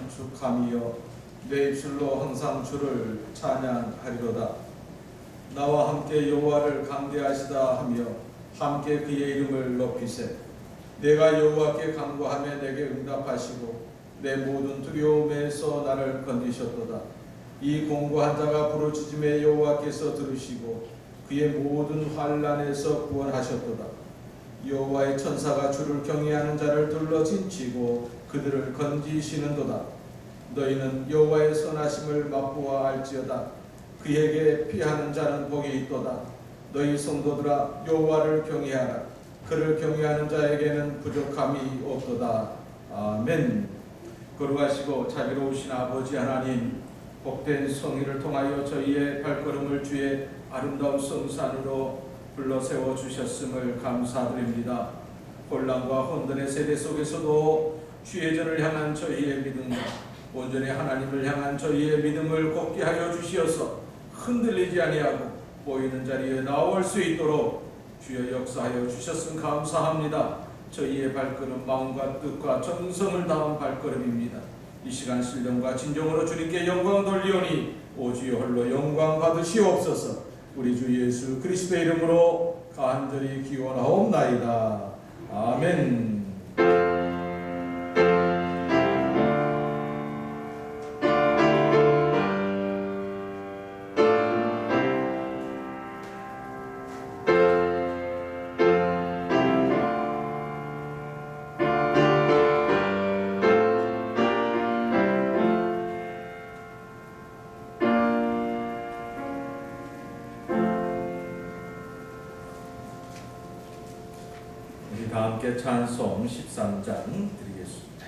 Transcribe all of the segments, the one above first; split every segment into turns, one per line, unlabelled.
감축함이여 내 입술로 항상 주를 찬양하리로다. 나와 함께 여호와를 강대하시다 하며 함께 그의 이름을 높이세. 내가 여호와께 간구하며 내게 응답하시고 내 모든 두려움에서 나를 건지셨도다. 이 공고한 자가 부르짖음에 여호와께서 들으시고 그의 모든 환난에서 구원하셨도다. 여호와의 천사가 주를 경외하는 자를 둘러 진치고 그들을 건지시는도다. 너희는 여호와의 선하심을 맛보아 알지어다. 그에게 피하는 자는 복이 있도다. 너희 성도들아 여호와를 경외하라. 그를 경외하는 자에게는 부족함이 없도다. 아멘. 거룩하시고 자비로우신 아버지 하나님, 복된 성의를 통하여 저희의 발걸음을 주의 아름다운 성산으로 불러 세워 주셨음을 감사드립니다. 혼란과 혼돈의 세대 속에서도 주의 전을 향한 저희의 믿음과 온전히 하나님을 향한 저희의 믿음을 굳게 하여 주시어서 흔들리지 아니하고 보이는 자리에 나올 수 있도록 주여 역사하여 주셨음 감사합니다. 저희의 발걸음 마음과 뜻과 정성을 다한 발걸음입니다. 이 시간 신령과 진정으로 주님께 영광 돌리오니 오주여 홀로 영광 받으시옵소서. 우리 주 예수 그리스도의 이름으로 간절히 기원하옵나이다. 아멘. 다 함께 찬송 13장 드리겠습니다.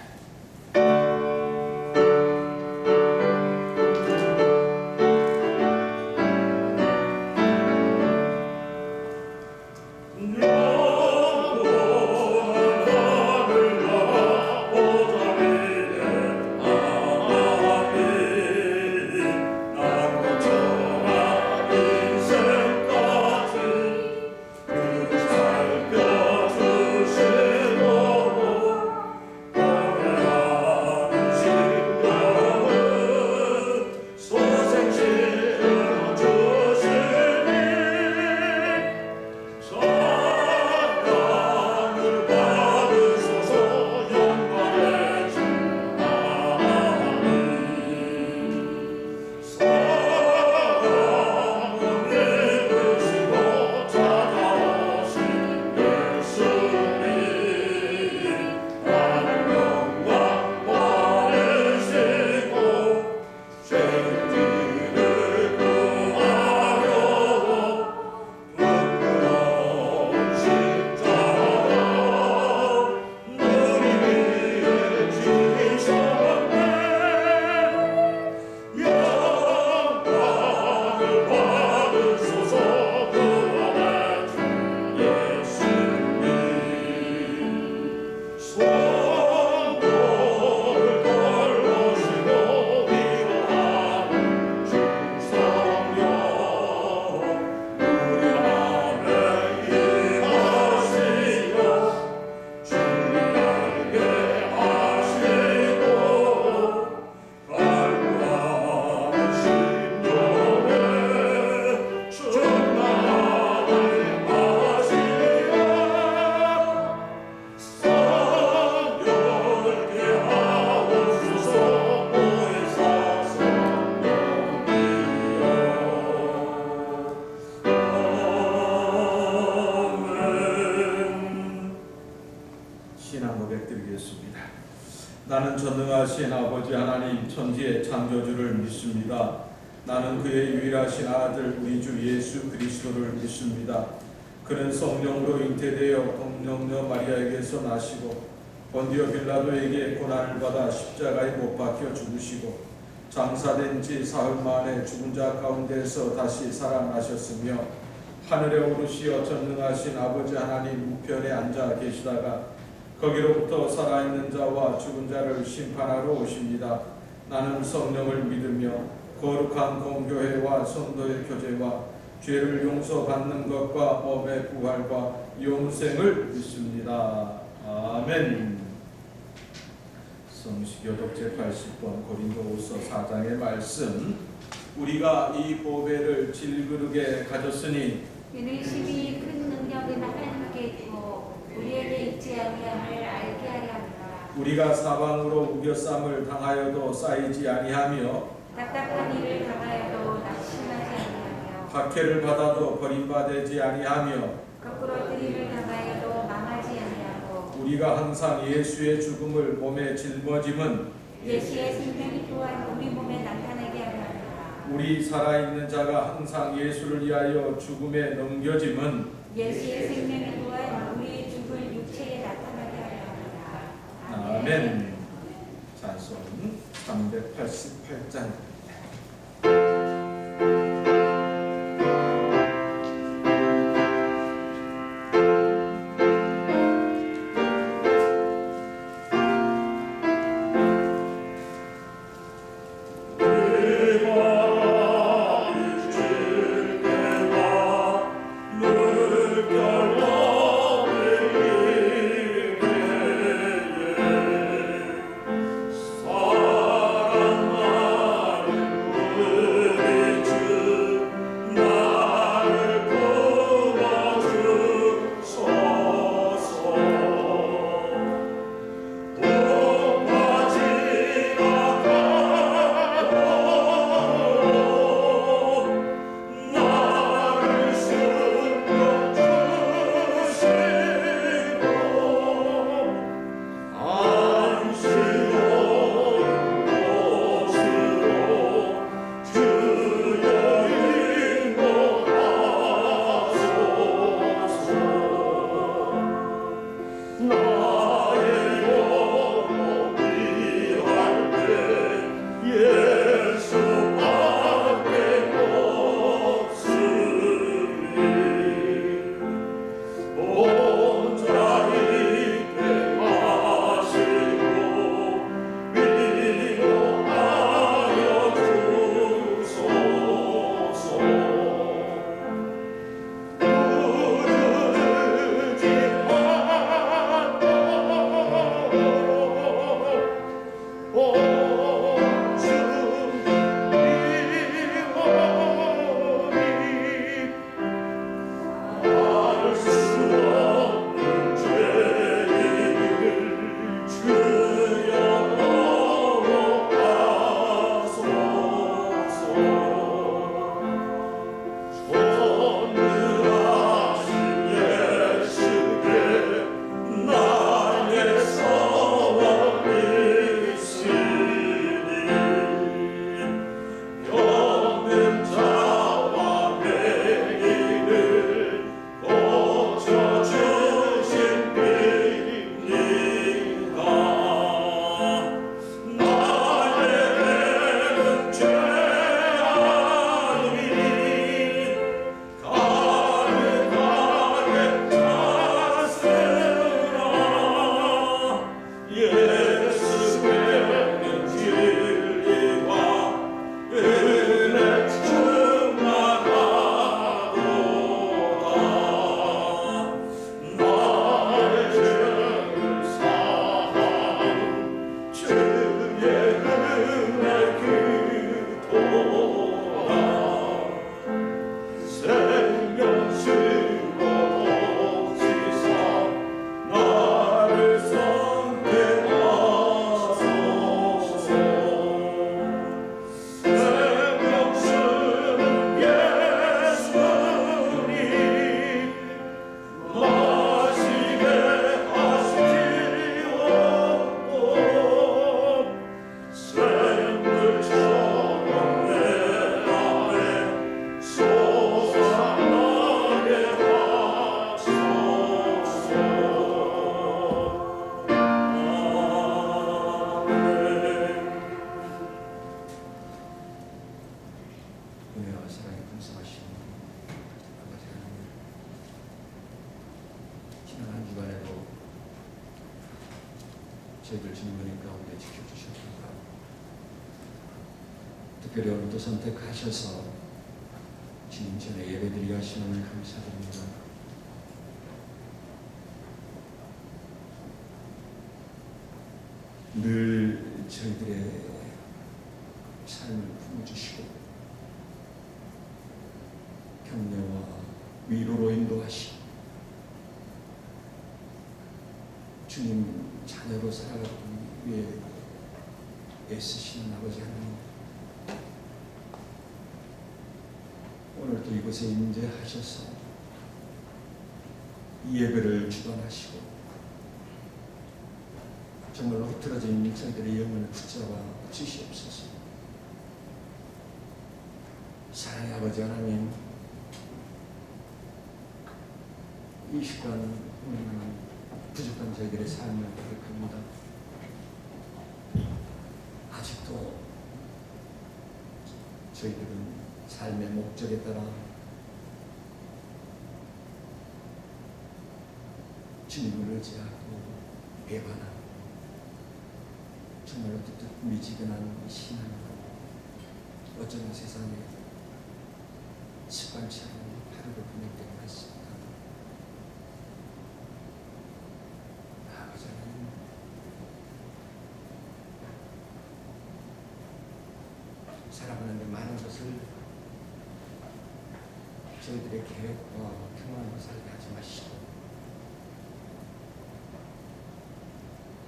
나는 전능하신 아버지 하나님 천지의 창조주를 믿습니다. 나는 그의 유일하신 아들 우리 주 예수 그리스도를 믿습니다. 그는 성령으로 잉태되어 동정녀 마리아에게서 나시고 본디오 빌라도에게 고난을 받아 십자가에 못 박혀 죽으시고 장사된 지 사흘 만에 죽은 자 가운데서 다시 살아나셨으며 하늘에 오르시어 전능하신 아버지 하나님 우편에 앉아 계시다가 거기로부터 살아있는 자와 죽은 자를 심판하러 오십니다. 나는 성령을 믿으며 거룩한 공교회와 성도의 교제와 죄를 용서받는 것과 몸의 부활과 영생을 믿습니다. 아멘. 성시교독 제80번 고린도후서 4장의 말씀, 우리가 이 보배를 질그릇에 가졌으니
이는 심히 큰 능력은 하나님께 있고 우리에게 있지 아니함을 알게 하려 합니다.
우리가 사방으로 우겨쌈을 당하여도 쌓이지 아니하며
답답한 일을 당하여도 낙심하지 아니하며
박해를 받아도 버림받지 아니하며
거꾸로 들임을 당하여도 망하지 아니하고
우리가 항상 예수의 죽음을 몸에 짊어짐은
예수의 생명이 또한 우리 몸에 나타나게 하려 합니다.
우리 살아있는 자가 항상 예수를 위하여 죽음에 넘겨짐은
예수의 생명이 또한 우리 죽을 육체에 나타나게 하려 합니다.
아멘. 찬송 388장.
저희들 주님의 가운데 지켜주셨습니다. 특별히 오늘도 선택하셔서 주님 전에 예배드리게 하시는 감사드립니다. 늘 저희들의 삶을 품어주시고 격려와 위로로 인도하시고 주님 자녀로 살아가기 위해 애쓰시는 아버지 하나님, 오늘도 이곳에 임재하셔서 이 예배를 주관하시고 정말로 흐트러진 저희들의 영혼을 붙잡아 주시옵소서. 사랑의 아버지 하나님, 이 시간 부족한 저희들의 삶을 고백합니다. 아직도 저희들은 삶의 목적에 따라 주님을 의지하고 배반하고 정말로 미지근한 신앙으로 어쩌면 세상에 습관처럼 하루를 보낼 때가 있습니다. 아버지 하나님, 살아가는데 많은 것을 저희들의 계획과 평안으로 살게 하지 마시고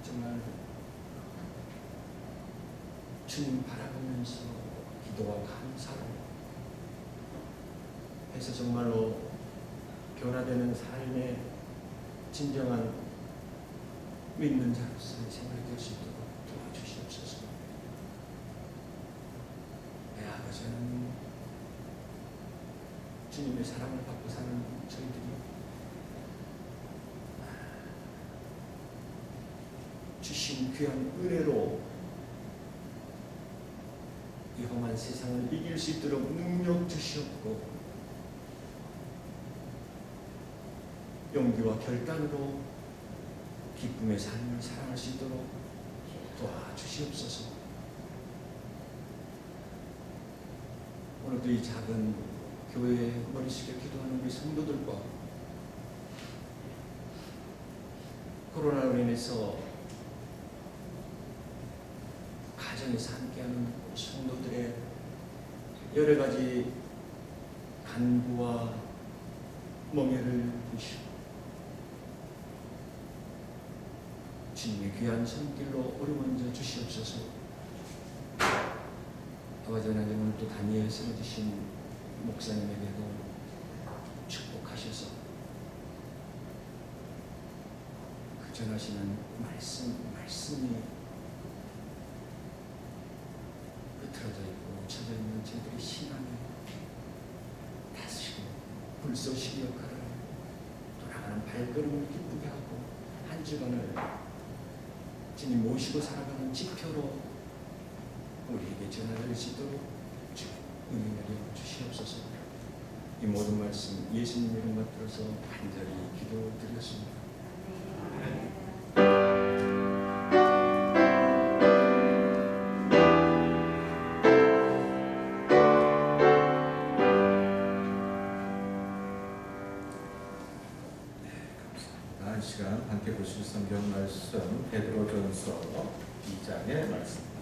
정말 주님 바라보면서 기도와 감사로 해서 정말로 변화되는 삶의 진정한 믿는 자로서의 생활이 될 수 있도록 도와주시옵소서. 내 아버지는 주님의 사랑을 받고 사는 저희들이 주신 귀한 은혜로 이 험한 세상을 이길 수 있도록 능력 주시옵고 용기와 결단으로 기쁨의 삶을 살아갈 수 있도록 도와주시옵소서. 오늘도 이 작은 교회에 머리 숙여 기도하는 우리 성도들과 코로나로 인해서 가정에서 함께하는 성도들의 여러 가지 간구와 멍에를 보시고 주님의 귀한 손길로 어루만져 주시옵소서. 아버지 하나님, 오늘 또 다니엘 세워주신 목사님에게도 축복하셔서 그 전하시는 말씀이 흐트러져 있고 묻혀져 있는 저희들의 신앙을 다스리고 불쏘시기 역할을 돌아가는 발걸음을 기쁘게 하고 한 주간을 주님 모시고 살아가는 지표로 우리에게 전하될 수 있도록 은혜 내려 주시옵소서. 이 모든 말씀 예수님 이름 받들어서 간절히 기도드렸습니다.
이 시간 함께 보실 성경 말씀 베드로전서 2장의 말씀입니다.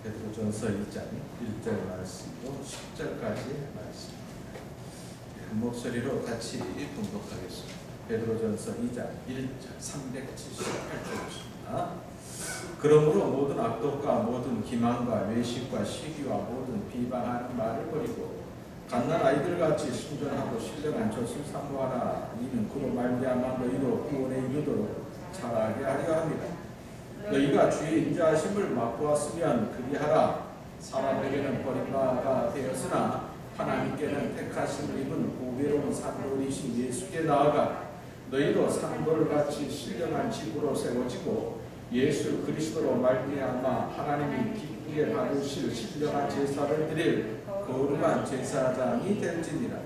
베드로전서 2장 1절 말씀으로 10절까지 말씀입니다. 한 목소리로 같이 봉독하겠습니다. 베드로전서 2장 1절 378쪽입니다. 그러므로 모든 악독과 모든 기만과 외식과 시기와 모든 비방하는 말을 버리고 갓난 아이들같이 순전하고 신령한 젖을 사모하라. 이는 그로 말미암아 너희도 구원에 이르도록 자라게 하려 합니다. 너희가 주의 인자하심을 맛보았으면 그리하라. 사람에게는 버림받아 되었으나 하나님께는 택하심을 입은 보배로운 산돌이신 예수께 나아가 너희도 산돌같이 신령한 집으로 세워지고 예수 그리스도로 말미암아 하나님이 기쁘게 받으실 신령한 제사를 드릴 거룩한 제사장이 될지니라.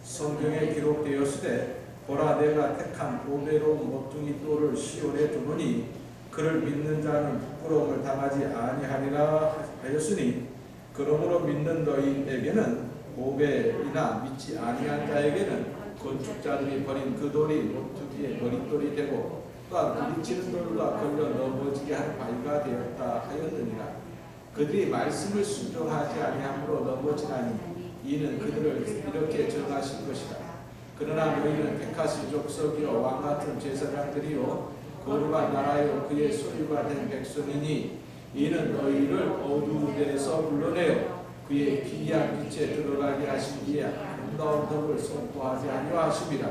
성경에 기록되었으되 보라 내가 택한 보배로운 모퉁이 돌을 시온에 두노니 그를 믿는 자는 부끄러움을 당하지 아니하리라 하였으니 그러므로 믿는 너희에게는 보배이나 믿지 아니한 자에게는 건축자들이 버린 그 돌이 모퉁이의 머릿돌이 되고 또한 부딪히는 돌과 걸려 넘어지게 할 바위가 되었다 하였느니라. 그들이 말씀을 순종하지 아니함으로 넘어지나니 이는 그들을 이렇게 정하실 것이다. 그러나 너희는 택하신 족속이요 왕 같은 제사장들이요 거룩한 나라요 그의 소유가 된 백성이니 이는 너희를 어두운 데에서 불러내어 그의 기이한 빛에 들어가게 하시기에 아름다운 덕을 선포하지 아니하심이라.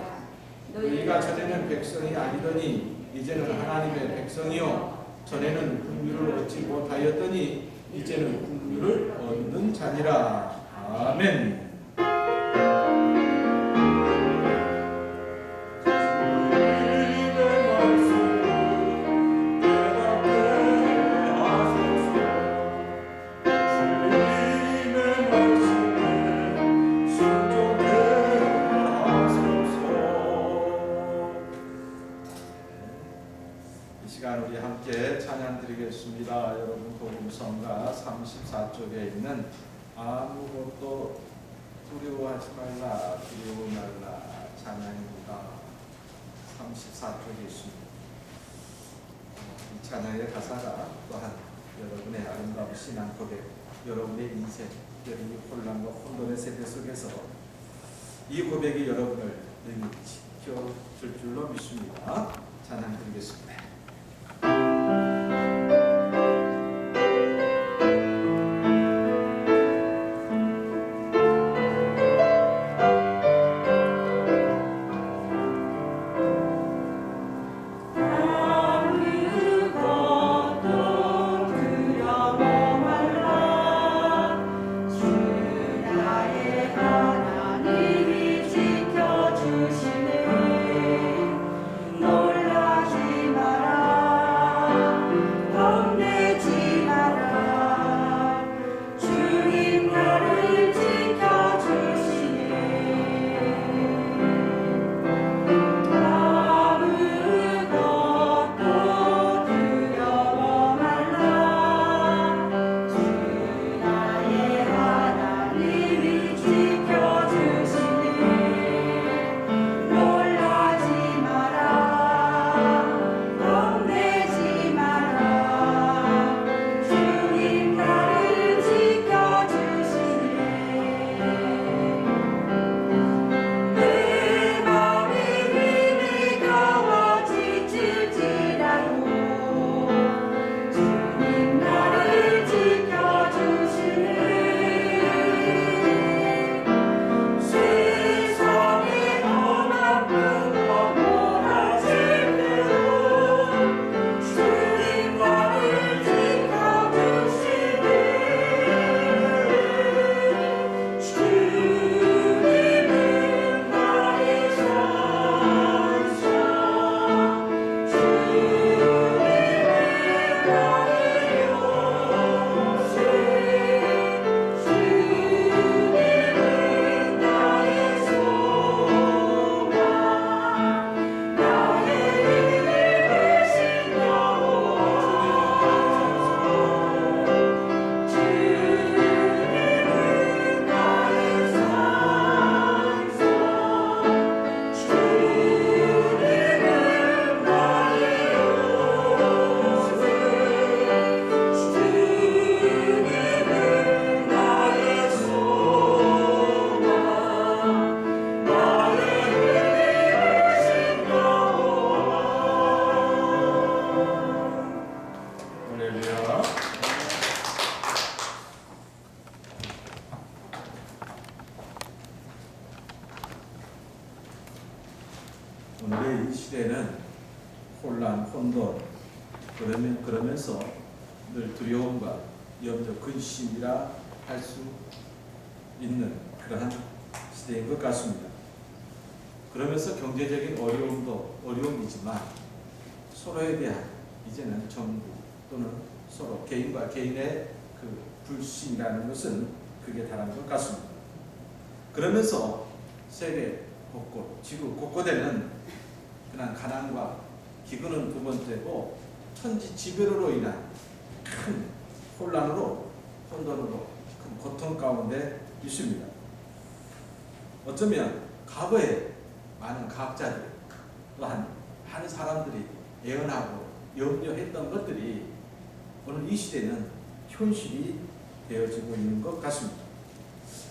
너희가 전에는 백성이 아니더니 이제는 하나님의 백성이요 전에는 국류를 얻지 못하였더니 이제는 국류를 얻는 자니라. 아멘. 우리 함께 찬양 드리겠습니다. 여러분 복음성가 34쪽에 있는 아무것도 두려워하지 말라 두려워 말라 찬양입니다. 34쪽에 있습니다. 이 찬양의 가사가 또한 여러분의 아름다운 신앙 고백, 여러분의 인생, 여러분의 혼란과 혼돈의 세대 속에서 이 고백이 여러분을 늘 지켜줄 줄로 믿습니다. 찬양 드리겠습니다. 오늘의 이 시대는 혼란, 혼돈, 그러면서 늘 두려움과 염려, 근심이라 할 수 있는 그러한 시대인 것 같습니다. 그러면서 경제적인 어려움도 어려움이지만 서로에 대한 이제는 정부 또는 서로 개인과 개인의 그 불신이라는 것은 극에 달한 것 같습니다. 그러면서 세계 곳곳, 지구 곳곳에는 그냥 가난과 기근은 두 번째고 천지지변으로 인한 큰 혼란으로 혼돈으로 큰 고통 가운데 있습니다. 어쩌면 과거에 많은 과학자들 또한 많은 사람들이 예언하고 염려했던 것들이 오늘 이 시대는 현실이 되어지고 있는 것 같습니다.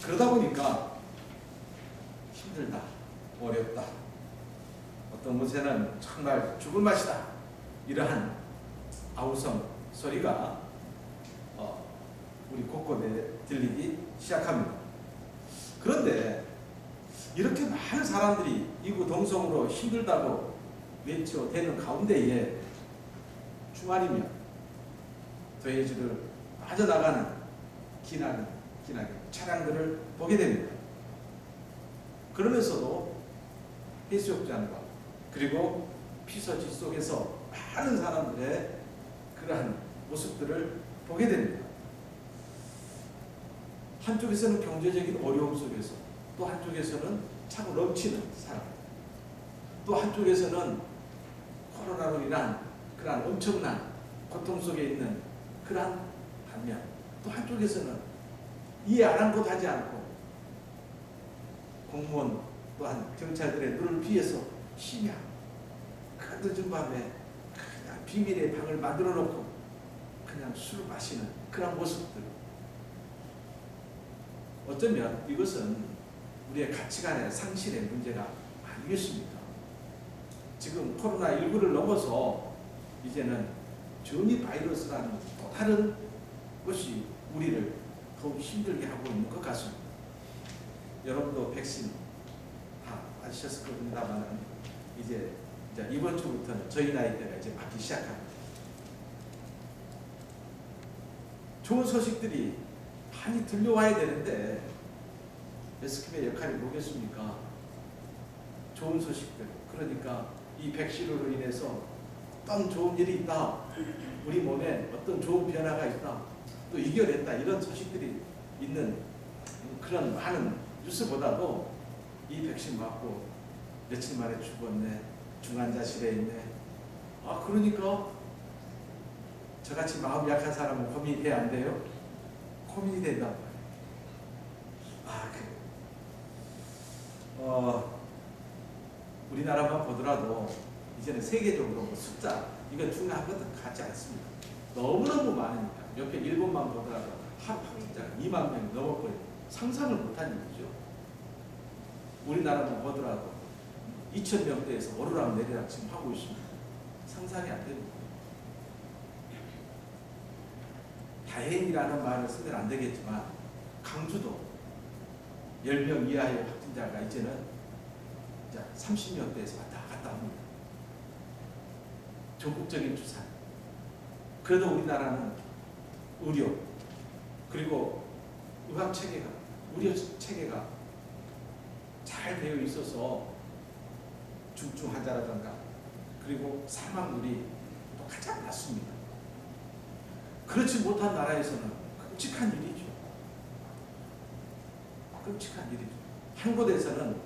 그러다 보니까 힘들다, 어렵다, 어떤 곳에는 정말 죽을 맛이다, 이러한 아우성 소리가 우리 곳곳에 들리기 시작합니다. 그런데 이렇게 많은 사람들이 이구동성으로 힘들다고 외쳐대는 가운데에 주말이면 도해지를 빠져나가는 기나긴 차량들을 보게 됩니다. 그러면서도 해수욕장과 그리고 피서지 속에서 많은 사람들의 그러한 모습들을 보게 됩니다. 한쪽에서는 경제적인 어려움 속에서, 또 한쪽에서는 차고 넘치는 사람, 또 한쪽에서는 코로나로 인한 그러한 엄청난 고통 속에 있는 그러한 반면, 또 한쪽에서는 이해 아랑곳 하지 않고 공무원 또한 경찰들의 눈을 피해서 심야 그 늦은 밤에 그냥 비밀의 방을 만들어 놓고 그냥 술을 마시는 그런 모습들, 어쩌면 이것은 우리의 가치관의 상실의 문제가 아니겠습니까? 지금 코로나19를 넘어서 이제는 전이 바이러스라는 또 다른 것이 우리를 더욱 힘들게 하고 있는 것 같습니다. 여러분도 백신 다 맞으셨을 겁니다만 이제 이번 주부터는 저희 나이대가 이제 맞기 시작합니다. 좋은 소식들이 많이 들려와야 되는데 에스킴의 역할이 뭐겠습니까? 좋은 소식들, 그러니까 이 백신으로 인해서 어떤 좋은 일이 있다, 우리 몸에 어떤 좋은 변화가 있다, 또 이겨냈다, 이런 소식들이 있는 그런 많은 뉴스보다도 이 백신 맞고 며칠 만에 죽었네, 중환자실에 있네, 그러니까 저같이 마음 약한 사람은 고민이 돼야 안 돼요? 고민이 된단 말이에요. 우리나라만 보더라도 이제는 세계적으로 숫자, 이건 중요한 것도 같지 않습니다. 너무너무 많으니까. 옆에 일본만 보더라도 하루 확진자가 2만 명이 넘어버리고 상상을 못한 일이죠. 우리나라만 보더라도 2,000명대에서 오르락 내리락 지금 하고 있습니다. 상상이 안 됩니다. 다행이라는 말을 쓰면 안 되겠지만 강주도 10명 이하의 확진자가 이제는 30명대에서 왔다 갔다 합니다. 전국적인 추산. 그래도 우리나라는 의료 그리고 의학 체계가, 의료 체계가 잘 되어 있어서 중증 환자라든가 그리고 사망률이 또 가장 낮습니다. 그렇지 못한 나라에서는 끔찍한 일이죠. 끔찍한 일이죠. 한 곳에서는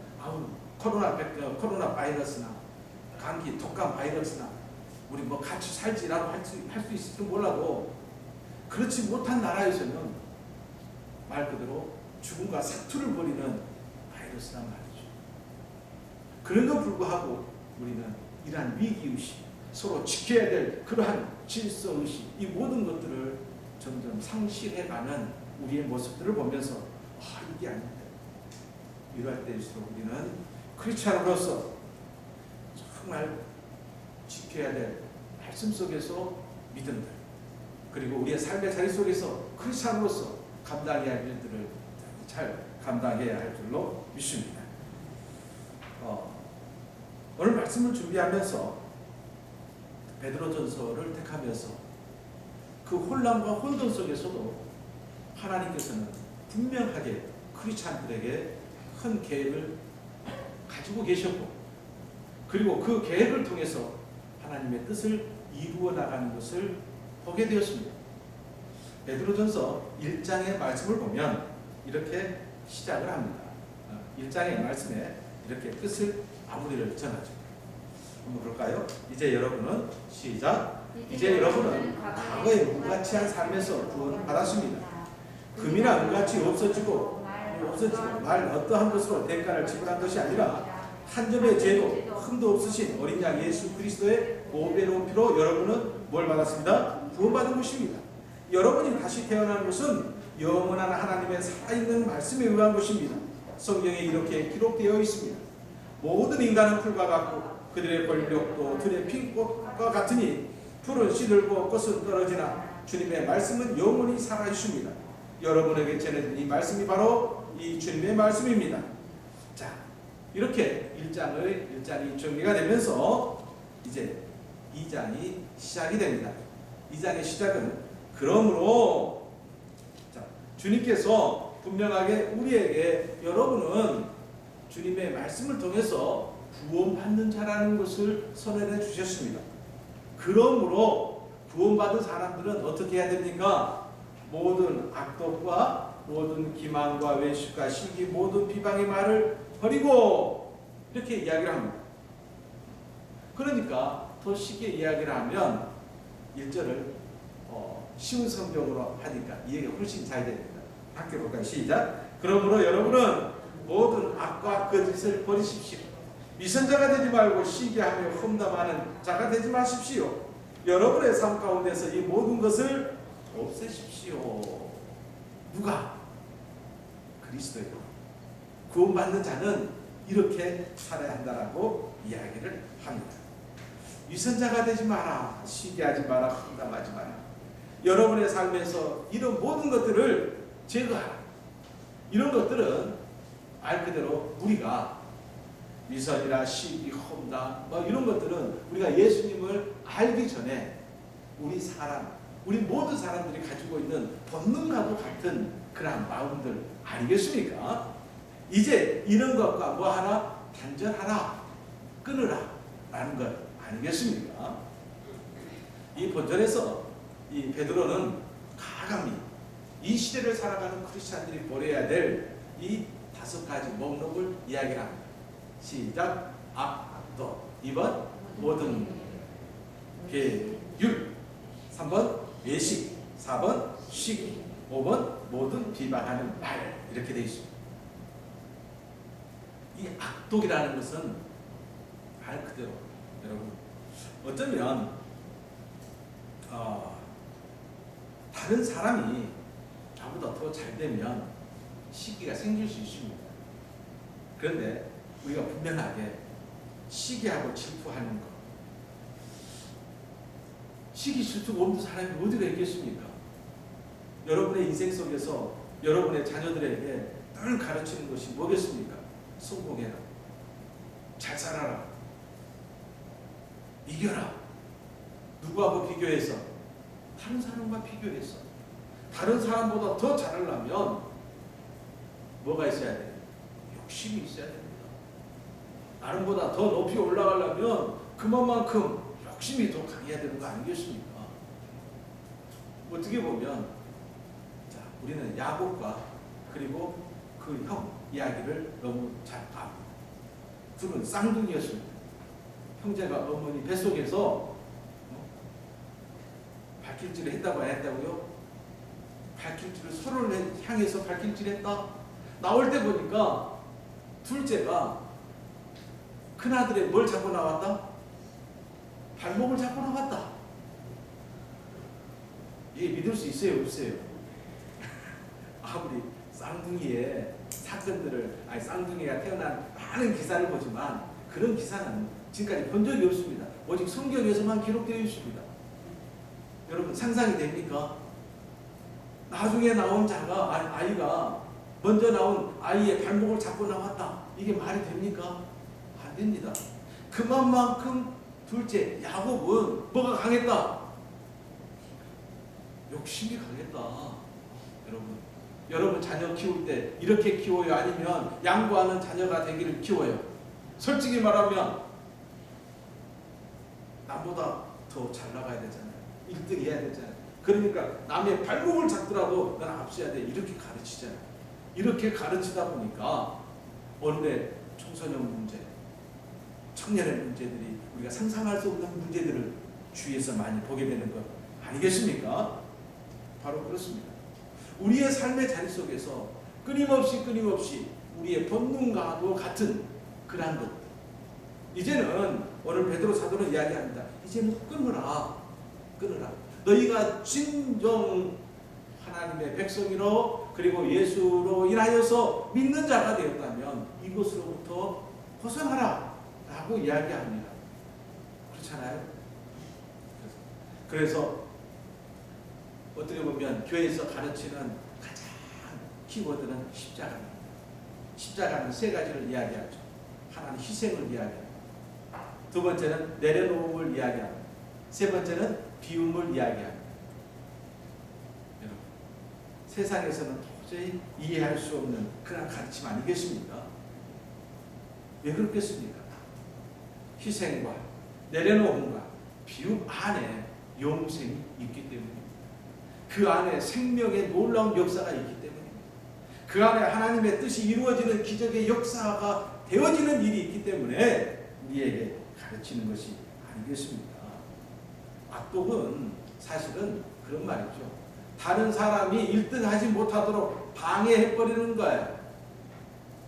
코로나 바이러스나 감기, 독감 바이러스나 우리 뭐 같이 살지라고 할 수 있을지 몰라도 그렇지 못한 나라에서는 말 그대로 죽음과 사투를 벌이는 바이러스란 말이죠. 그럼에도 불구하고 우리는 이러한 위기의식, 서로 지켜야 될 그러한 질서의식, 이 모든 것들을 점점 상실해가는 우리의 모습들을 보면서 이게 아닌데, 이럴 때일수록 우리는 크리스찬으로서 정말 지켜야 될 말씀 속에서 믿음들, 그리고 우리의 삶의 자리 속에서 크리스찬으로서 감당해야 할 일들을 잘 감당해야 할 줄로 믿습니다. 오늘 말씀을 준비하면서 베드로전서를 택하면서 그 혼란과 혼돈 속에서도 하나님께서는 분명하게 크리스찬들에게 큰 계획을 가지고 계셨고, 그리고 그 계획을 통해서 하나님의 뜻을 이루어 나가는 것을 보게 되었습니다. 베드로전서 1장의 말씀을 보면 이렇게 시작을 합니다. 1장의 말씀에 이렇게 뜻을 마무리를 전하죠. 한번 볼까요? 이제 여러분은 시작. 이제 여러분은 과거의 무가치한 삶에서 구원받았습니다. 금이나 은같이 없어지고 없어지고 말 어떠한 것으로 대가를 지불한 것이 아니라 한 점의 죄도 흠도 없으신 어린 양 예수 그리스도의 보배로운 피로 여러분은 뭘 받았습니다? 구원받은 것입니다. 여러분이 다시 태어나는 것은 영원한 하나님의 살아있는 말씀에 의한 것입니다. 성경에 이렇게 기록되어 있습니다. 모든 인간은 풀과 같고 그들의 권력도 들의 핀꽃과 같으니 풀은 시들고 꽃은 떨어지나 주님의 말씀은 영원히 살아있습니다. 여러분에게 전해진 이 말씀이 바로 이 주님의 말씀입니다. 자, 이렇게 1장이 정리가 되면서 이제 2장이 시작이 됩니다. 2장의 시작은 그러므로 주님께서 분명하게 우리에게 여러분은 주님의 말씀을 통해서 구원받는 자라는 것을 선언해 주셨습니다. 그러므로 구원받은 사람들은 어떻게 해야 됩니까? 모든 악독과 모든 기만과 외식과 시기 모든 비방의 말을 버리고 이렇게 이야기를 합니다. 그러니까 더 쉽게 이야기를 하면 1절을 쉬운 성경으로 하니까 이해가 훨씬 잘 됩니다. 함께 볼까요? 시작. 그러므로 여러분은 모든 악과 거짓을 버리십시오. 미선자가 되지 말고 시기하며 험담하는 자가 되지 마십시오. 여러분의 삶 가운데서 이 모든 것을 없애십시오. 누가? 그리스도요. 구원받는 자는 이렇게 살아야 한다라고 이야기를 합니다. 위선자가 되지 마라. 시기하지 마라. 험담하지 마라. 여러분의 삶에서 이런 모든 것들을 제거하라. 이런 것들은 말 그대로 우리가 위선이나 시기, 험담 이런 것들은 우리가 예수님을 알기 전에 우리 모든 사람들이 가지고 있는 본능과도 같은 그러한 마음들 아니겠습니까? 이제 이런 것과 뭐 하나 단절하라, 끊으라 라는 것 아니겠습니까? 이 본절에서 이 베드로는 가감히 이 시대를 살아가는 크리스찬들이 버려야 될 이 5가지 목록을 이야기를 합니다. 시작. 악도 2번 모든 계율 3번 외식 4번 시기 5번 모든 비방하는 말 이렇게 되어 있습니다. 이 악독이라는 것은 말 그대로 여러분 어쩌면 다른 사람이 나보다 더 잘 되면 시기가 생길 수 있습니다. 그런데 우리가 분명하게 시기하고 질투하는 것 시기 질투가 없는 사람이 어디가 있겠습니까? 여러분의 인생 속에서 여러분의 자녀들에게 늘 가르치는 것이 뭐겠습니까? 성공해라, 잘 살아라, 이겨라. 누구하고 비교해서? 다른 사람과 비교해서 다른 사람보다 더 잘하려면 뭐가 있어야 돼요? 욕심이 있어야 됩니다. 나름보다 더 높이 올라가려면 그만큼 욕심이 더 강해야 되는 거 아니겠습니까? 어떻게 보면 우리는 야곱과 그리고 그 형 이야기를 너무 잘 압니다. 둘은 쌍둥이였습니다. 형제가 어머니 뱃속에서 발길질을 했다고 안 했다고요? 발길질을 서로를 향해서 발길질했다. 나올 때 보니까 둘째가 큰아들의 뭘 잡고 나왔다? 발목을 잡고 나왔다. 이게 믿을 수 있어요? 없어요? 아무리 쌍둥이의 사건들을 쌍둥이가 태어난 많은 기사를 보지만 그런 기사는 지금까지 본 적이 없습니다. 오직 성경에서만 기록되어 있습니다. 여러분 상상이 됩니까? 나중에 나온 아이가 먼저 나온 아이의 발목을 잡고 나왔다. 이게 말이 됩니까? 안 됩니다. 그만큼 둘째 야곱은 뭐가 강했다? 욕심이 강했다. 여러분 자녀 키울 때 이렇게 키워요? 아니면 양보하는 자녀가 되기를 키워요? 솔직히 말하면 남보다 더 잘 나가야 되잖아요. 1등 해야 되잖아요. 그러니까 남의 발목을 잡더라도 넌 앞서야 돼. 이렇게 가르치잖아요. 이렇게 가르치다 보니까 어느새 청소년 문제, 청년의 문제들이 우리가 상상할 수 없는 문제들을 주위에서 많이 보게 되는 것 아니겠습니까? 바로 그렇습니다. 우리의 삶의 자리 속에서 끊임없이 우리의 본능과도 같은 그러한 것. 이제는 오늘 베드로 사도는 이야기합니다. 이제는 끊어라. 너희가 진정 하나님의 백성이로 그리고 예수로 인하여서 믿는 자가 되었다면 이것으로부터 벗어나라 라고 이야기합니다. 그렇잖아요? 그래서 어떻게 보면 교회에서 가르치는 가장 키워드는 십자가입니다. 십자가는 세 가지를 이야기하죠. 하나는 희생을 이야기합니다. 두 번째는 내려놓음을 이야기합니다. 세 번째는 비움을 이야기합니다. 여러분, 세상에서는 도저히 이해할 수 없는 그런 가르침 아니겠습니까? 왜 그렇겠습니까? 희생과 내려놓음과 비움 안에 영생이 있기 때문입니다. 그 안에 생명의 놀라운 역사가 있기 때문입니다. 그 안에 하나님의 뜻이 이루어지는 기적의 역사가 되어지는 일이 있기 때문에 우리에게 가르치는 것이 아니겠습니까? 악독은 사실은 그런 말이죠. 다른 사람이 1등 하지 못하도록 방해해버리는 거예요.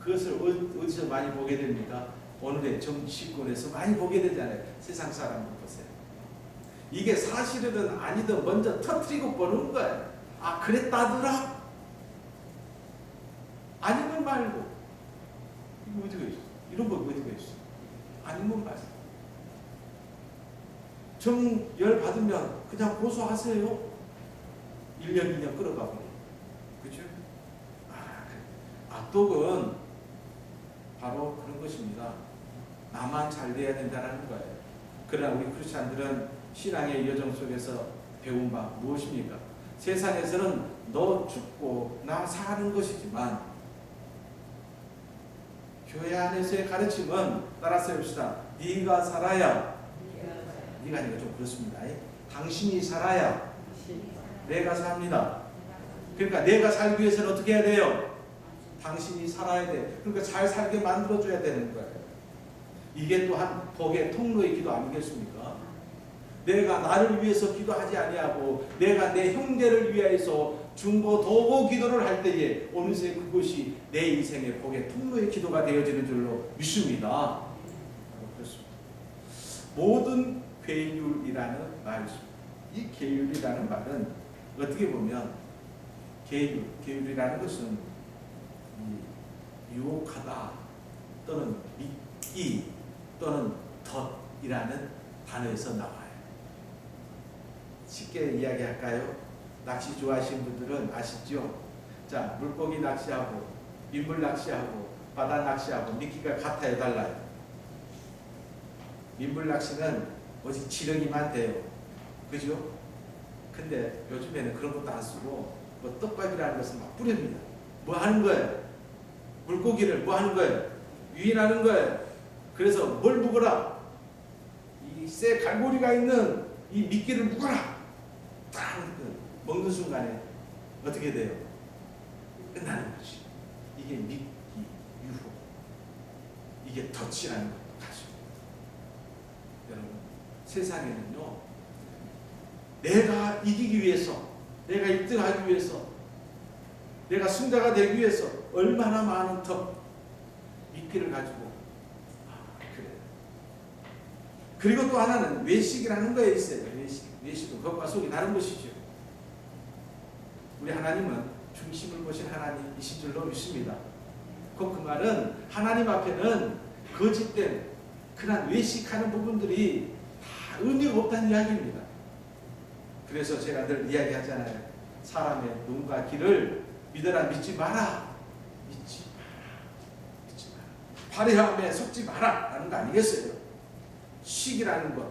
그것을 어디서 많이 보게 됩니까? 오늘의 정치권에서 많이 보게 되잖아요. 세상 사람들 보세요. 이게 사실이든 아니든 먼저 터뜨리고 보는 거예요. 아, 그랬다더라? 아니면 말고. 이거 어디가 있어? 이런 거 어디가 있어? 아니면 말고. 정열 받으면 그냥 고소하세요. 1년, 2년 끌어가고. 그죠? 악독은 바로 그런 것입니다. 나만 잘 돼야 된다는 거예요. 그러나 우리 크리스찬들은 신앙의 여정 속에서 배운 바 무엇입니까? 세상에서는 너 죽고 나 사는 것이지만 교회 안에서의 가르침은 따라서 해봅시다. 네가 살아야, 네가 아니라 좀 그렇습니다. 당신이 살아야 내가 삽니다. 그러니까 내가 살기 위해서는 어떻게 해야 돼요? 당신이 살아야 돼. 그러니까 잘 살게 만들어줘야 되는 거예요. 이게 또한 복의 통로의 기도 아니겠습니까? 내가 나를 위해서 기도하지 아니하고 내가 내 형제를 위하여서 중보도고 기도를 할 때에 어느새 그것이 내 인생의 복의 통로의 기도가 되어지는 줄로 믿습니다. 그렇습니다. 모든 계율이라는 말이 있습니다. 이 계율이라는 말은 어떻게 보면 계율이라는 것은 유혹하다 또는 믿기 또는 덫이라는 단어에서 나와요. 쉽게 이야기할까요? 낚시 좋아하시는 분들은 아시죠? 자, 물고기 낚시하고 민물 낚시하고 바다 낚시하고 미끼가 같아요, 달라요? 민물 낚시는 오직 지렁이만 돼요. 그죠? 근데 요즘에는 그런 것도 안 쓰고 뭐 떡밥이라는 것을 막 뿌립니다. 뭐 하는 거예요? 물고기를 뭐 하는 거예요? 유인하는 거예요. 그래서 뭘 묵어라? 이 쇠 갈고리가 있는 이 미끼를 묵어라. 딱 먹는 순간에 어떻게 돼요? 끝나는 거지. 이게 미끼, 유혹. 이게 덫이라는 것도 같습니다. 여러분, 세상에는요, 내가 이기기 위해서, 내가 1등하기 위해서, 내가 승자가 되기 위해서 얼마나 많은 덫, 미끼를 가지고 그래요. 그리고 또 하나는 외식이라는 거에 있어요. 외식은 겉과 속이 다른 것이죠. 우리 하나님은 중심을 보신 하나님이신 줄로 믿습니다. 그 말은 하나님 앞에는 거짓된 그런 외식하는 부분들이 다 의미가 없다는 이야기입니다. 그래서 제가 늘 이야기하잖아요. 사람의 눈과 귀를 믿어라, 믿지 마라. 믿지 마라. 발해함에 속지 마라 라는 거 아니겠어요? 시기라는 것,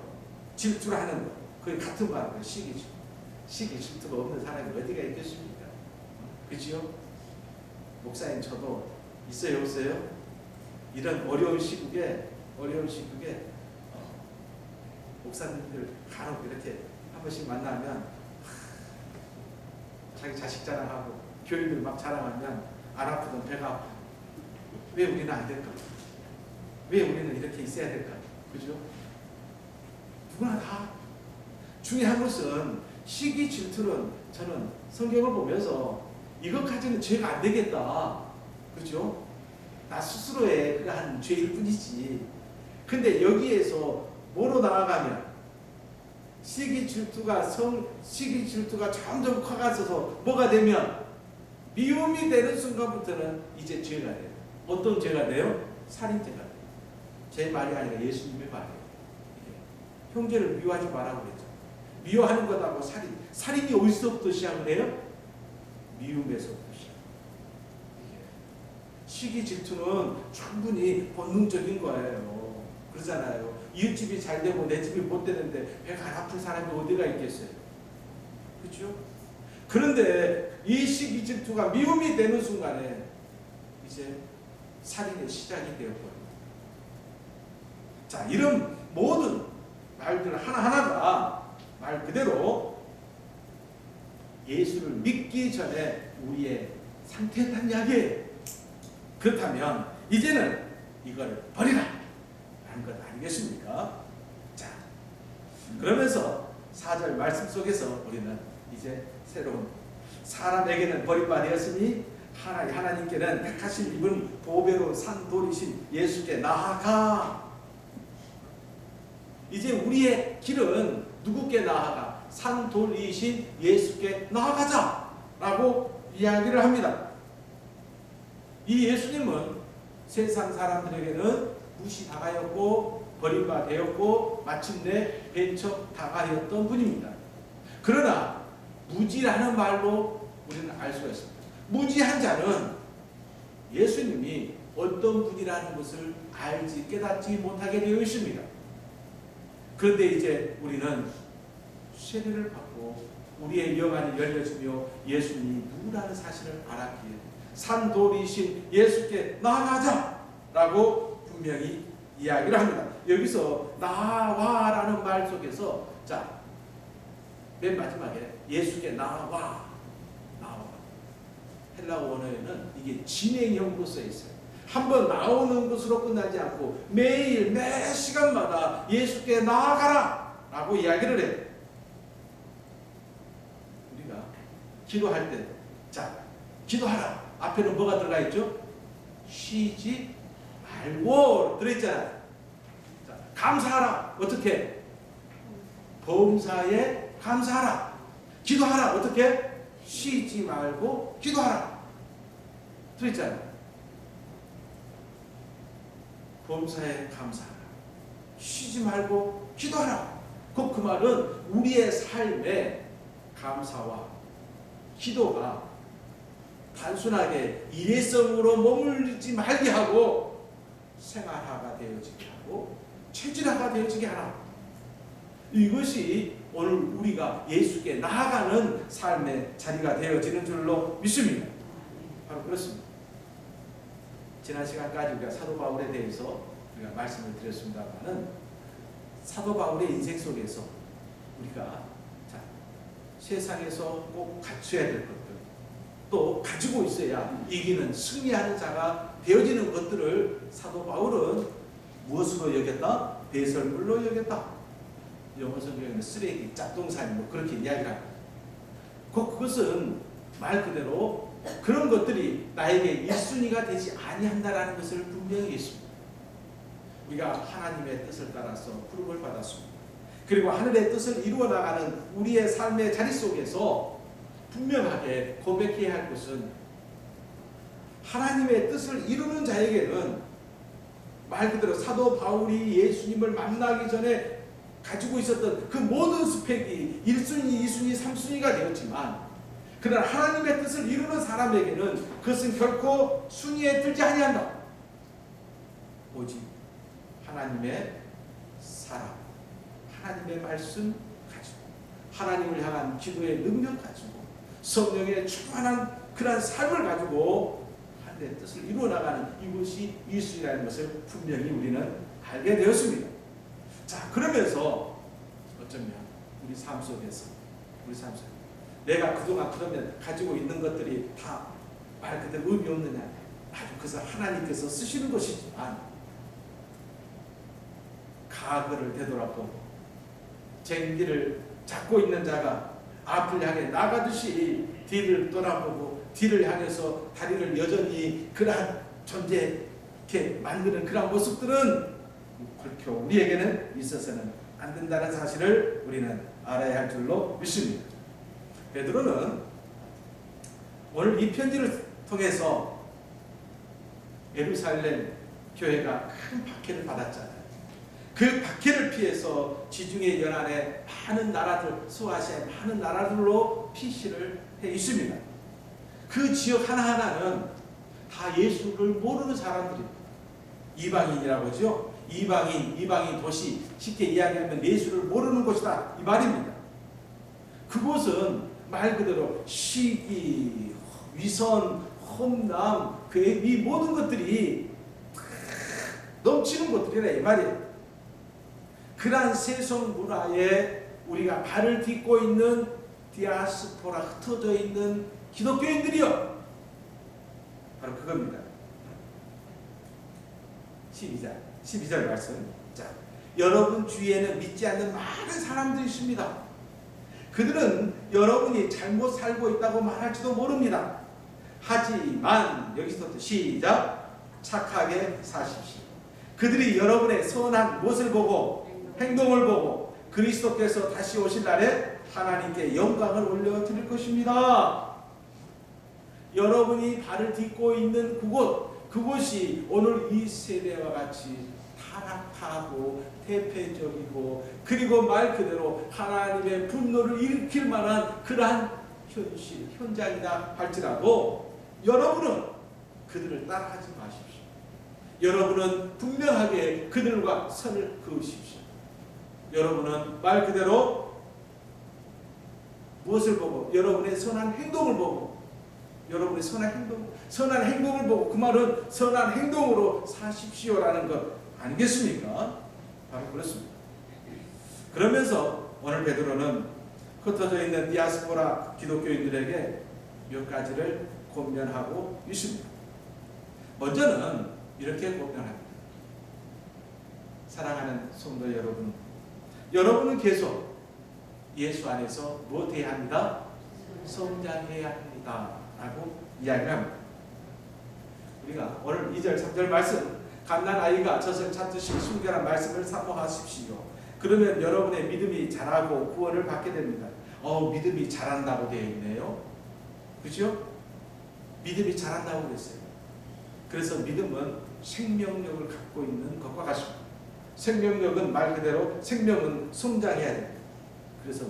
질투라는 것, 그게 같은 말이에요. 시기죠. 시기, 질투가 없는 사람이 어디가 있겠습니까? 그죠? 목사님 저도 있어요, 없어요? 이런 어려운 시국에 목사님들 간혹 이렇게 한 번씩 만나면 자기 자식 자랑하고 교인들 막 자랑하면 안 아프던 배가 아파. 왜 우리는 안 될까? 왜 우리는 이렇게 있어야 될까? 그죠? 누구나 다. 중요한 것은 시기 질투는 저는 성경을 보면서 이것까지는 죄가 안 되겠다. 그렇죠? 나 스스로의 그러한 죄일 뿐이지. 근데 여기에서 뭐로 나아가면 시기 질투가 점점 커가서 뭐가 되면 미움이 되는 순간부터는 이제 죄가 돼요. 어떤 죄가 돼요? 살인죄가 돼요. 제 말이 아니라 예수님의 말이에요. 형제를 미워하지 말라고 그랬죠. 미워하는 것하고 살인이 어디서부터 시작을 해요? 미움에서부터 시작. 시기 질투는 충분히 본능적인 거예요. 그러잖아요. 이웃집이 잘 되고 내 집이 못 되는데 배가 안 아픈 사람이 어디가 있겠어요? 그렇죠? 그런데 이 시기 질투가 미움이 되는 순간에 이제 살인의 시작이 되어버려요. 자, 이런 모든 말들 하나하나가 말 그대로 예수를 믿기 전에 우리의 상태였단 이야기예요. 그렇다면 이제는 이걸 버리라 하는 것 아니겠습니까? 자, 그러면서 4절 말씀 속에서 우리는 이제 새로운 사람에게는 버림받았으니 하나님께는 택하신 입은 보배로 산 돌이신 예수께 나아가. 이제 우리의 길은 누구께 나아가? 산 돌이신 예수께 나아가자라고 이야기를 합니다. 이 예수님은 세상 사람들에게는 무시당하였고 버림받았고 마침내 배척당하였던 분입니다. 그러나 무지라는 말로 우리는 알 수가 있습니다. 무지한 자는 예수님이 어떤 분이라는 것을 알지 깨닫지 못하게 되어 있습니다. 그런데 이제 우리는 세례를 받고 우리의 영안이 열려지며 예수님이 누구라는 사실을 알았기에 산돌이신 예수께 나아가자라고 분명히 이야기를 합니다. 여기서 나와라는 말 속에서 자, 맨 마지막에 예수께 나와. 헬라어 원어에는 이게 진행형으로 써 있어요. 한번 나오는 것으로 끝나지 않고 매일 매 시간마다 예수께 나아가라 라고 이야기를 해요. 우리가 기도할 때 자, 기도하라 앞에는 뭐가 들어가 있죠? 쉬지 말고 들어있잖아요. 자, 감사하라 어떻게? 범사에 감사하라. 기도하라 어떻게? 쉬지 말고 기도하라. 들어있잖아요. 범사에 감사하라. 쉬지 말고 기도하라. 그 말은 우리의 삶에 감사와 기도가 단순하게 일회성으로 머물지 말게 하고 생활화가 되어지게 하고 체질화가 되어지게 하라. 이것이 오늘 우리가 예수께 나아가는 삶의 자리가 되어지는 줄로 믿습니다. 바로 그렇습니다. 지난 시간까지 우리가 사도 바울에 대해서 우리가 말씀을 드렸습니다만은 사도 바울의 인생 속에서 우리가 자, 세상에서 꼭 갖춰야 될 것들 또 가지고 있어야 이기는 승리하는 자가 되어지는 것들을 사도 바울은 무엇으로 여겼다? 배설물로 여겼다. 영어 성경에는 쓰레기, 짝동살 뭐 그렇게 이야기를 합니다. 그것은 말 그대로 그런 것들이 나에게 1순위가 되지 아니한다라는 것을 분명히 했습니다. 우리가 하나님의 뜻을 따라서 부름을 받았습니다. 그리고 하늘의 뜻을 이루어 나가는 우리의 삶의 자리 속에서 분명하게 고백해야 할 것은 하나님의 뜻을 이루는 자에게는 말 그대로 사도 바울이 예수님을 만나기 전에 가지고 있었던 그 모든 스펙이 1순위, 2순위, 3순위가 되었지만 그러나 하나님의 뜻을 이루는 사람에게는 그것은 결코 순위에 들지 아니한다. 오직 하나님의 사랑, 하나님의 말씀 가지고 하나님을 향한 기도의 능력 가지고 성령의 충만한 그런 삶을 가지고 하나님의 뜻을 이루어 나가는 이것이 1순위라는 것을 분명히 우리는 알게 되었습니다. 자, 그러면서 어쩌면 우리 삶 속에서 내가 그동안 그러면 가지고 있는 것들이 다 말 그대로 의미 없느냐? 아주 그것을 하나님께서 쓰시는 것이지만 과거를 되돌아보고 쟁기를 잡고 있는 자가 앞을 향해 나가듯이 뒤를 돌아보고 뒤를 향해서 다리를 여전히 그러한 존재 이렇게 만드는 그러한 모습들은 결코 우리에게는 있어서는 안 된다는 사실을 우리는 알아야 할 줄로 믿습니다. 베드로는 오늘 이 편지를 통해서 예루살렘 교회가 큰 박해를 받았잖아요. 그 박해를 피해서 지중해 연안에 많은 나라들, 소아시아의 많은 나라들로 피시를 해 있습니다. 그 지역 하나하나는 다 예수를 모르는 사람들입니다. 이방인이라고 하죠. 이방인 도시, 쉽게 이야기하면 예수를 모르는 곳이다 이 말입니다. 그곳은 말 그대로 시기, 위선, 험남, 이 모든 것들이 넘치는 곳들이라 이 말이에요. 그러한 세속 문화에 우리가 발을 딛고 있는 디아스포라, 흩어져 있는 기독교인들이요, 바로 그겁니다. 12절 말씀. 자, 여러분 주위에는 믿지 않는 많은 사람들이 있습니다. 그들은 여러분이 잘못 살고 있다고 말할지도 모릅니다. 하지만 여기서부터 시작. 착하게 사십시오. 그들이 여러분의 선한 모습을 보고 행동을 보고 그리스도께서 다시 오실 날에 하나님께 영광을 올려드릴 것입니다. 여러분이 발을 딛고 있는 그곳이 오늘 이 세대와 같이 타락하고 대패적이고 그리고 말 그대로 하나님의 분노를 일으킬 만한 그러한 현실, 현장이다 할지라도 여러분은 그들을 따라하지 마십시오. 여러분은 분명하게 그들과 선을 그으십시오. 여러분은 말 그대로 무엇을 보고 여러분의 선한 행동을 보고 여러분의 선한 행동을 보고 그 말은 선한 행동으로 사십시오라는 것 아니겠습니까? 바로 그렇습니다. 그러면서 오늘 베드로는 흩어져 있는 디아스포라 기독교인들에게 몇 가지를 권면하고 있습니다. 먼저는 이렇게 권면합니다. 사랑하는 성도 여러분, 여러분은 계속 예수 안에서 무엇해야 합니다? 성장해야 합니다 라고 이야기를 합니다. 우리가 오늘 2절 3절 말씀, 갓난아이가 젖을 찾듯이 순결한 말씀을 사모하십시오. 그러면 여러분의 믿음이 자라고 구원을 받게 됩니다. 믿음이 자란다고 되어 있네요. 그죠? 믿음이 자란다고 그랬어요. 그래서 믿음은 생명력을 갖고 있는 것과 같습니다. 생명력은 말 그대로 생명은 성장해야 됩니다. 그래서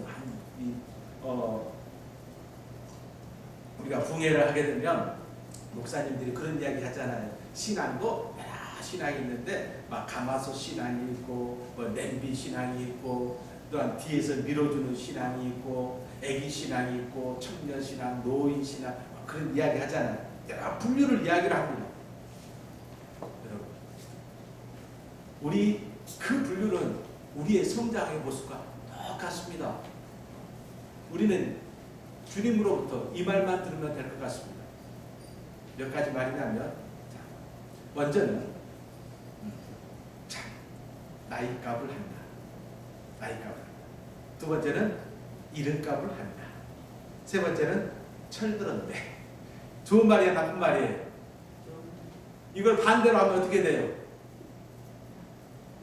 우리가 붕해를 하게 되면 목사님들이 그런 이야기 하잖아요. 신앙도 여러 신앙이 있는데 막 가마솥 신앙이 있고 뭐 냄비 신앙이 있고 또한 뒤에서 밀어주는 신앙이 있고 애기 신앙이 있고 청년 신앙, 노인 신앙 그런 이야기 하잖아요. 여러 분류를 이야기를 합니다. 여러분, 우리 그 분류는 우리의 성장의 모습과 똑같습니다. 우리는 주님으로부터 이 말만 들으면 될 것 같습니다. 몇 가지 말이냐면, 먼저는 나이값을 한다. 나이값을 한다. 두 번째는 이름값을 한다. 세 번째는 철들었네. 좋은 말이야, 나쁜 말이에요? 이걸 반대로 하면 어떻게 돼요?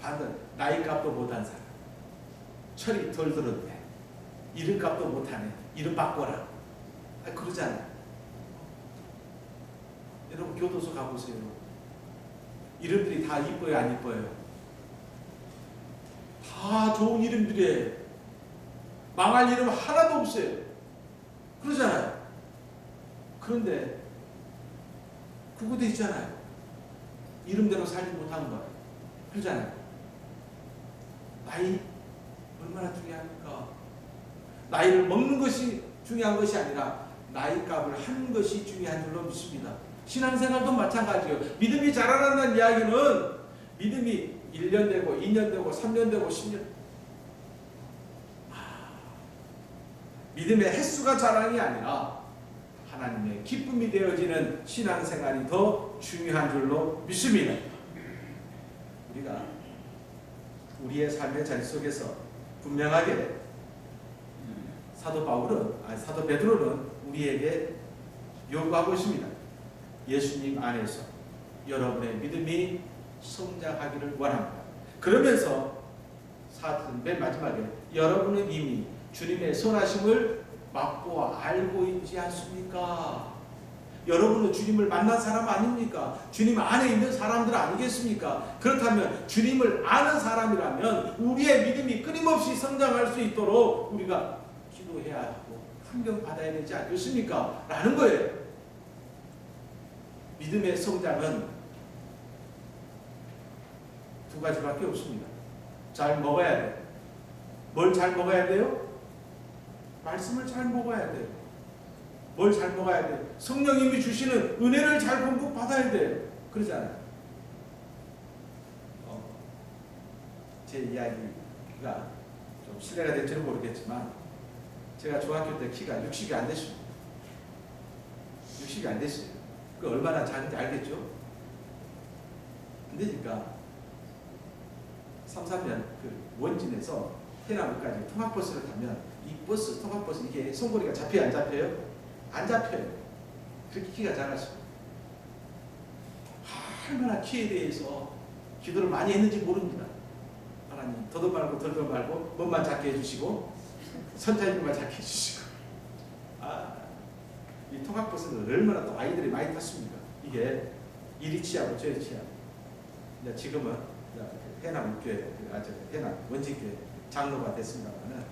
반대로 나이값도 못한 사람, 철이 덜 들었네, 이름값도 못하네, 이름 바꿔라. 그러잖아요. 여러분 교도소 가보세요. 이름들이 다 이뻐요, 안 이뻐요? 다 좋은 이름들이에요. 망할 이름 하나도 없어요. 그러잖아요. 그런데 그거도 있잖아요. 이름대로 살지 못하는 거. 그러잖아요. 나이 얼마나 중요합니까? 나이를 먹는 것이 중요한 것이 아니라 나이값을 하는 것이 중요한 줄로 믿습니다. 신앙생활도 마찬가지예요. 믿음이 자라난다는 이야기는 믿음이 1년 되고 2년 되고 3년 되고 10년 믿음의 횟수가 자랑이 아니라 하나님의 기쁨이 되어지는 신앙생활이 더 중요한 줄로 믿습니다. 우리가 우리의 삶의 자리 속에서 분명하게 사도 베드로는 우리에게 요구하고 있습니다. 예수님 안에서 여러분의 믿음이 성장하기를 원합니다. 그러면서 맨 마지막에 여러분은 이미 주님의 선하심을 맛보아 알고 있지 않습니까? 여러분은 주님을 만난 사람 아닙니까? 주님 안에 있는 사람들 아니겠습니까? 그렇다면 주님을 아는 사람이라면 우리의 믿음이 끊임없이 성장할 수 있도록 우리가 기도해야 하고 훈련받아야 되지 않겠습니까? 라는 거예요. 믿음의 성장은 두 가지밖에 없습니다. 잘 먹어야 돼요. 뭘 잘 먹어야 돼요? 말씀을 잘 먹어야 돼요. 뭘 잘 먹어야 돼요? 성령님이 주시는 은혜를 잘 공급받아야 돼요. 그러잖아요. 제 이야기가 좀 실례가 될지는 모르겠지만 제가 중학교 때 키가 60이 안 됐습니다. 60이 안 됐어요. 그 얼마나 작은지 알겠죠? 안 되니까 3, 4년 그 원진에서 해남까지 통학버스를 타면 이 버스, 통학버스 이게 손고리가 잡혀요? 안 잡혀요? 안 잡혀요. 그렇게 키가 작았어요. 얼마나 키에 대해서 기도를 많이 했는지 모릅니다. 하나님 더도 말고 덜도 말고 몸만 작게 해주시고 선자님만 작게 해주시고 이 통학버스는 얼마나 또 아이들이 많이 탔습니까? 이게 이리 치하고 저리 치하고 지금은 해남 교회 해남 원직교회 장로가 됐습니다만은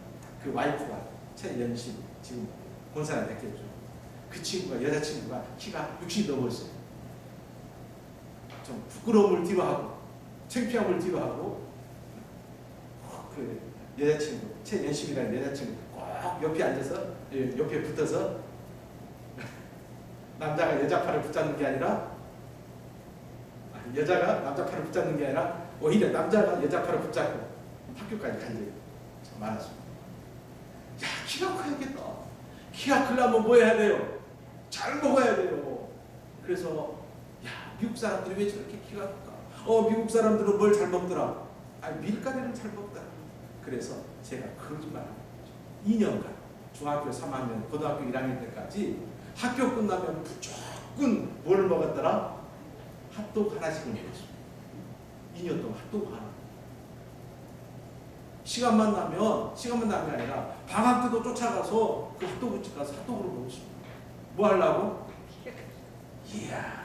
그 와이프가 최연심 지금 본사가 됐겠죠. 그 친구가 여자친구가 키가 60 넘었어요. 좀 부끄러움을 뒤로하고 창피함을 뒤로하고 그 여자친구 최연심이라는 여자친구 꼭 옆에 앉아서 옆에 붙어서 남자가 여자 팔을 붙잡는 게 아니라 여자가 남자 팔을 붙잡는 게 아니라 오히려 남자가 여자 팔을 붙잡고 학교까지 간 적이 많았습니다. 야, 키가 커야겠다. 키가 크려면 뭐 해야 돼요? 잘 먹어야 돼요. 그래서 야, 미국 사람들이 왜 저렇게 키가 클까? 미국 사람들은 뭘 잘 먹더라? 밀가루를 잘 먹더라. 그래서 제가 거짓말을 했죠. 2년간 중학교 3학년, 고등학교 1학년 때까지 학교 끝나면 무조건 뭘 먹었더라? 핫도그 하나씩을 먹었습니다. 2년 동안 핫도그 하나. 시간만 나면 아니라 방학 때도 쫓아가서 그 핫도그집 가서 핫도그를 먹었습니다. 뭐 하려고? 이야.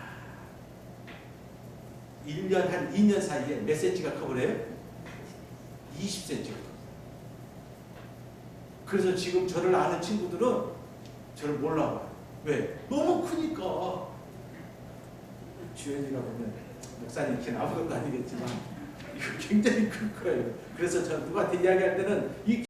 1년 한 2년 사이에 몇 센치가 커버려요? 20cm가. 그래서 지금 저를 아는 친구들은 저를 몰라봐요. 왜? 너무 크니까. 주연이가 보면 목사님 키는 아무것도 아니겠지만 이거 굉장히 큰 거예요. 그래서 저 누구한테 이야기할 때는 이